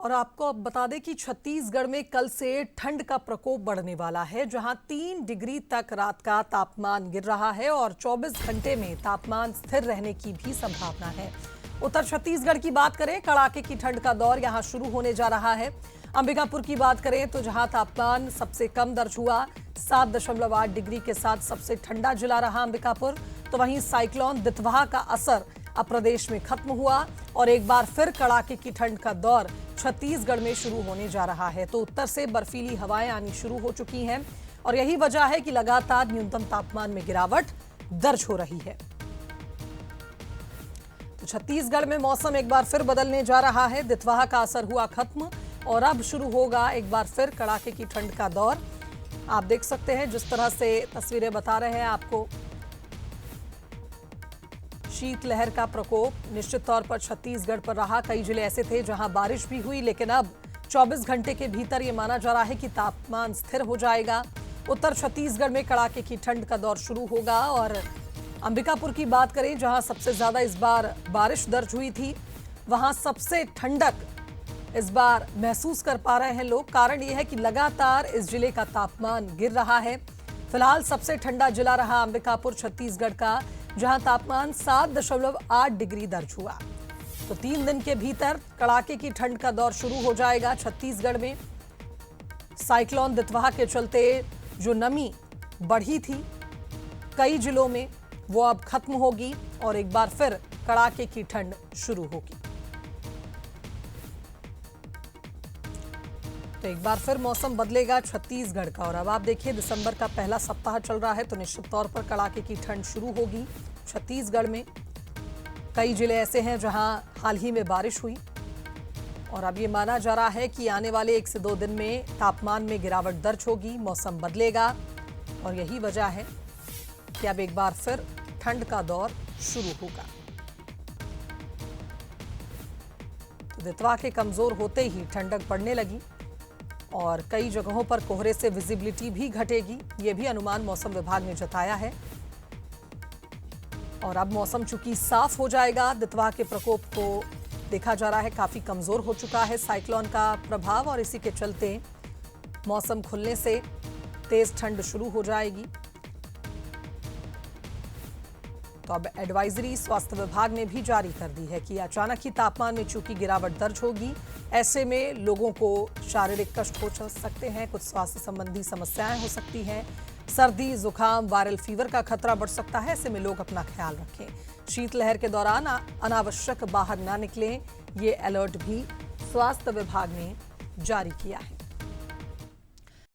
और आपको अब बता दें कि छत्तीसगढ़ में कल से ठंड का प्रकोप बढ़ने वाला है, जहां 3 डिग्री तक रात का तापमान गिर रहा है और 24 घंटे में तापमान स्थिर रहने की भी संभावना है। उत्तर छत्तीसगढ़ की बात करें, कड़ाके की ठंड का दौर यहां शुरू होने जा रहा है। अंबिकापुर की बात करें तो जहां तापमान सबसे कम दर्ज हुआ 7.8 डिग्री के साथ सबसे ठंडा जिला रहा अंबिकापुर, तो वहीं साइक्लोन दितवाह का असर अब प्रदेश में खत्म हुआ और एक बार फिर कड़ाके की ठंड का दौर छत्तीसगढ़ में शुरू होने जा रहा है। तो उत्तर से बर्फीली हवाएं आनी शुरू हो चुकी हैं और यही वजह है कि लगातार न्यूनतम तापमान में गिरावट दर्ज हो रही है। तो छत्तीसगढ़ में मौसम एक बार फिर बदलने जा रहा है। दितवाह का असर हुआ खत्म और अब शुरू होगा एक बार फिर कड़ाके की ठंड का दौर। आप देख सकते हैं जिस तरह से तस्वीरें बता रहे हैं आपको, शीतलहर का प्रकोप निश्चित तौर पर छत्तीसगढ़ पर रहा। कई जिले ऐसे थे जहां बारिश भी हुई, लेकिन अब 24 घंटे के भीतर यह माना जा रहा है कि तापमान स्थिर हो जाएगा। उत्तर छत्तीसगढ़ में कड़ाके की ठंड का दौर शुरू होगा और अंबिकापुर की बात करें, जहां सबसे ज्यादा इस बार बारिश दर्ज हुई थी, वहां सबसे ठंडक इस बार महसूस कर पा रहे हैं लोग। कारण यह है कि लगातार इस जिले का तापमान गिर रहा है। फिलहाल सबसे ठंडा जिला रहा अंबिकापुर छत्तीसगढ़ का, जहां तापमान 7.8 डिग्री दर्ज हुआ। तो 3 दिन के भीतर कड़ाके की ठंड का दौर शुरू हो जाएगा छत्तीसगढ़ में। साइक्लोन दितवाह के चलते जो नमी बढ़ी थी कई जिलों में, वो अब खत्म होगी और एक बार फिर कड़ाके की ठंड शुरू होगी। तो एक बार फिर मौसम बदलेगा छत्तीसगढ़ का। और अब आप देखिए, दिसंबर का पहला सप्ताह चल रहा है, तो निश्चित तौर पर कड़ाके की ठंड शुरू होगी छत्तीसगढ़ में। कई जिले ऐसे हैं जहां हाल ही में बारिश हुई और अब ये माना जा रहा है कि आने वाले 1 से 2 दिन में तापमान में गिरावट दर्ज होगी, मौसम बदलेगा और यही वजह है कि अब एक बार फिर ठंड का दौर शुरू होगा। तो दितवाह के कमजोर होते ही ठंडक बढ़ने लगी और कई जगहों पर कोहरे से विजिबिलिटी भी घटेगी, ये भी अनुमान मौसम विभाग ने जताया है। और अब मौसम चूंकि साफ हो जाएगा, दितवाह के प्रकोप को देखा जा रहा है काफी कमजोर हो चुका है साइक्लोन का प्रभाव, और इसी के चलते मौसम खुलने से तेज ठंड शुरू हो जाएगी। तो अब एडवाइजरी स्वास्थ्य विभाग ने भी जारी कर दी है कि अचानक ही तापमान में चूंकि गिरावट दर्ज होगी, ऐसे में लोगों को शारीरिक कष्ट हो सकते हैं, कुछ स्वास्थ्य संबंधी समस्याएं हो सकती हैं, सर्दी जुकाम वायरल फीवर का खतरा बढ़ सकता है। ऐसे में लोग अपना ख्याल रखें। शीतलहर के दौरान अनावश्यक बाहर ना निकलें, ये अलर्ट भी स्वास्थ्य विभाग ने जारी किया है।